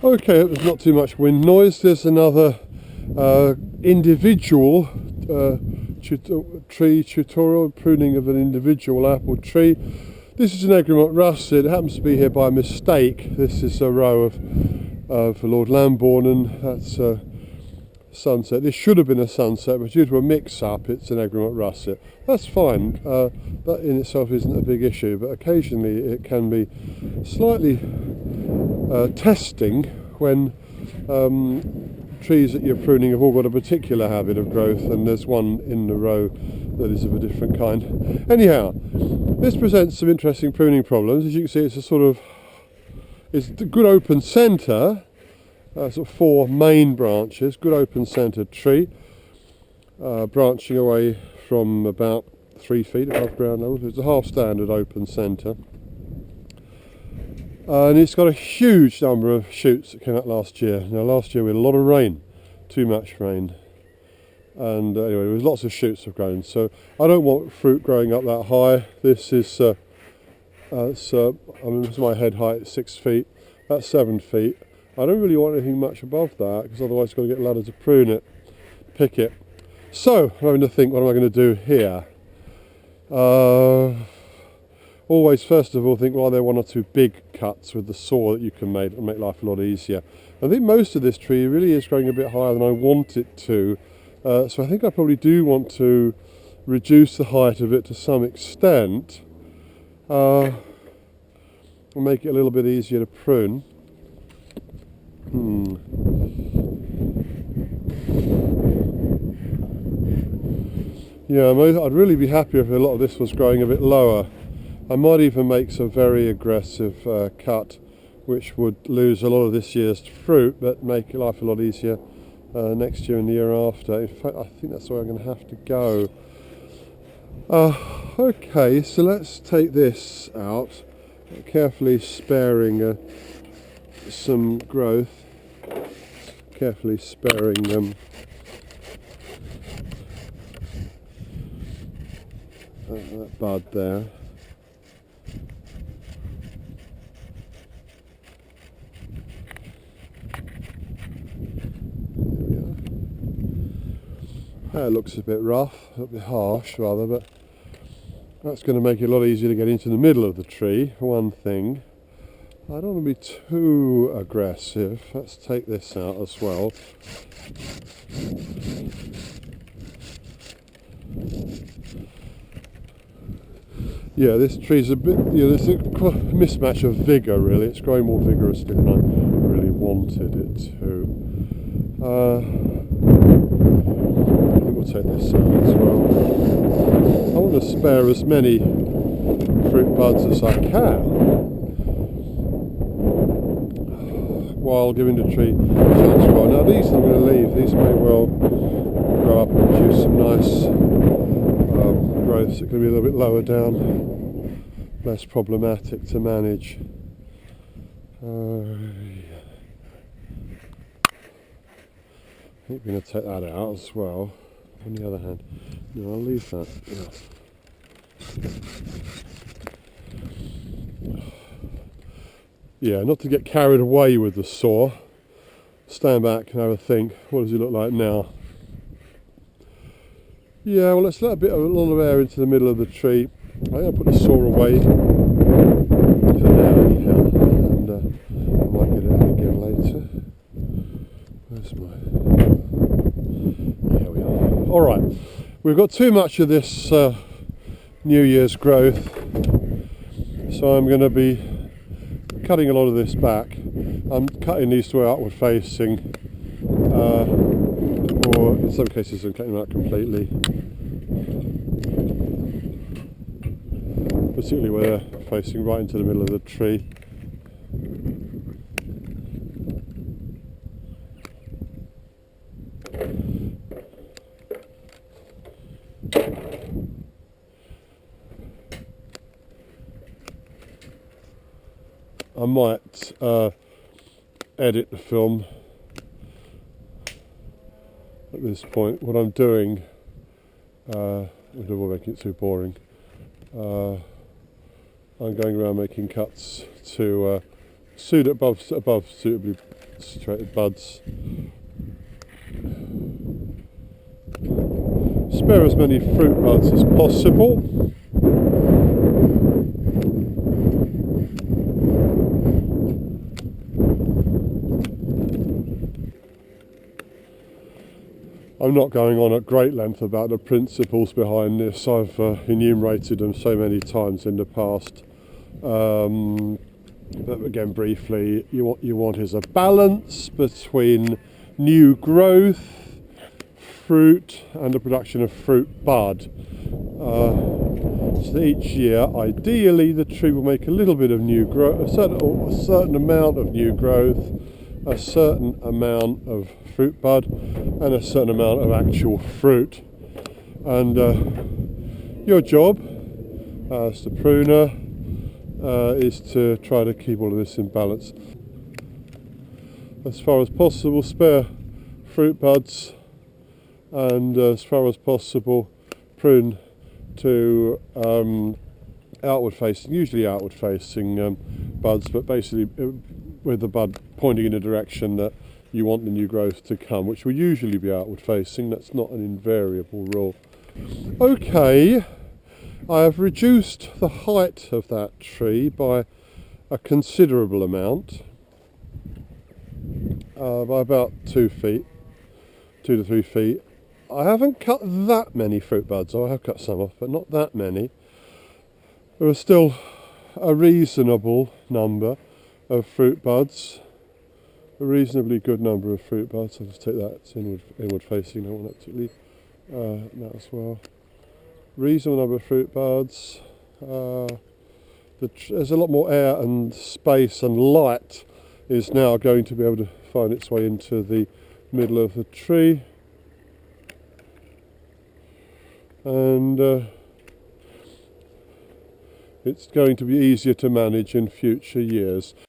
Okay, there's not too much wind noise. There's another individual tree tutorial, pruning of an individual apple tree. This is an Egremont Russet. It happens to be here by mistake. This is a row of Lord Lambourne, and that's a sunset. This should have been a sunset, but due to a mix-up, it's an Egremont Russet. That's fine. That in itself isn't a big issue, but occasionally it can be slightly testing when trees that you're pruning have all got a particular habit of growth, and there's one in the row that is of a different kind. Anyhow, this presents some interesting pruning problems. As you can see, it's a good open centre, sort of 4 main branches, good open centred tree, branching away from about 3 feet above ground level. It's a half standard open centre. And it's got a huge number of shoots that came out last year. Now last year we had a lot of rain, too much rain. And anyway, there was lots of shoots have grown. So I don't want fruit growing up that high. This is, this is my head height, 6 feet. That's 7 feet. I don't really want anything much above that, because otherwise I've got to get a ladder to prune it, pick it. So I'm having to think, what am I going to do here? Always, first of all, think, well, are there 1 or 2 big cuts with the saw that you can make and make life a lot easier? I think most of this tree really is growing a bit higher than I want it to, so I think I probably do want to reduce the height of it to some extent and make it a little bit easier to prune. Yeah, I'd really be happier if a lot of this was growing a bit lower. I might even make some very aggressive cut, which would lose a lot of this year's fruit, but make life a lot easier next year and the year after. In fact, I think that's where I'm going to have to go. Okay, so let's take this out, carefully sparing some growth, carefully sparing that bud there. That looks a bit rough, a bit harsh rather, but that's going to make it a lot easier to get into the middle of the tree, for one thing. I don't want to be too aggressive. Let's take this out as well. Yeah, this tree's a bit, there's a mismatch of vigour really. It's growing more vigorously than I really wanted it to. We'll take this out as well. I want to spare as many fruit buds as I can while giving the tree a chance to grow. Now these I'm going to leave. These may well grow up and produce some nice growths that are going to be a little bit lower down, less problematic to manage. I think we're going to take that out as well. On the other hand, no, I'll leave that. Yeah, not to get carried away with the saw. Stand back and have a think. What does it look like now? Yeah, well, let's let a lot of air into the middle of the tree. I'm going to put the saw away for now, anyhow, and I might get it out again later. Where's my? Here we are. All right, we've got too much of this New Year's growth, so I'm going to be cutting a lot of this back. I'm cutting these two outward facing, or in some cases I'm cutting them out completely, particularly where they're facing right into the middle of the tree. I might edit the film at this point. What I'm doing, I don't want to make it too boring. I'm going around making cuts to suitably concentrated buds. Spare as many fruit buds as possible. I'm not going on at great length about the principles behind this. I've enumerated them so many times in the past. But again, briefly, what you want is a balance between new growth, fruit, and the production of fruit bud. So each year, ideally, the tree will make a little bit of new growth, a certain amount of new growth, a certain amount of fruit bud, and a certain amount of actual fruit. And your job as the pruner is to try to keep all of this in balance. As far as possible, spare fruit buds, and as far as possible, prune to outward facing, usually outward facing buds, but basically with the bud pointing in a direction that you want the new growth to come, which will usually be outward facing. That's not an invariable rule. Okay, I have reduced the height of that tree by a considerable amount, by about 2 feet, 2 to 3 feet. I haven't cut that many fruit buds. I have cut some off, but not that many. There are still a reasonable number of fruit buds, a reasonably good number of fruit buds. I'll just take that, it's inward facing, I want that to leave that as well. Reasonable number of fruit buds. There's a lot more air and space, and light is now going to be able to find its way into the middle of the tree. And it's going to be easier to manage in future years.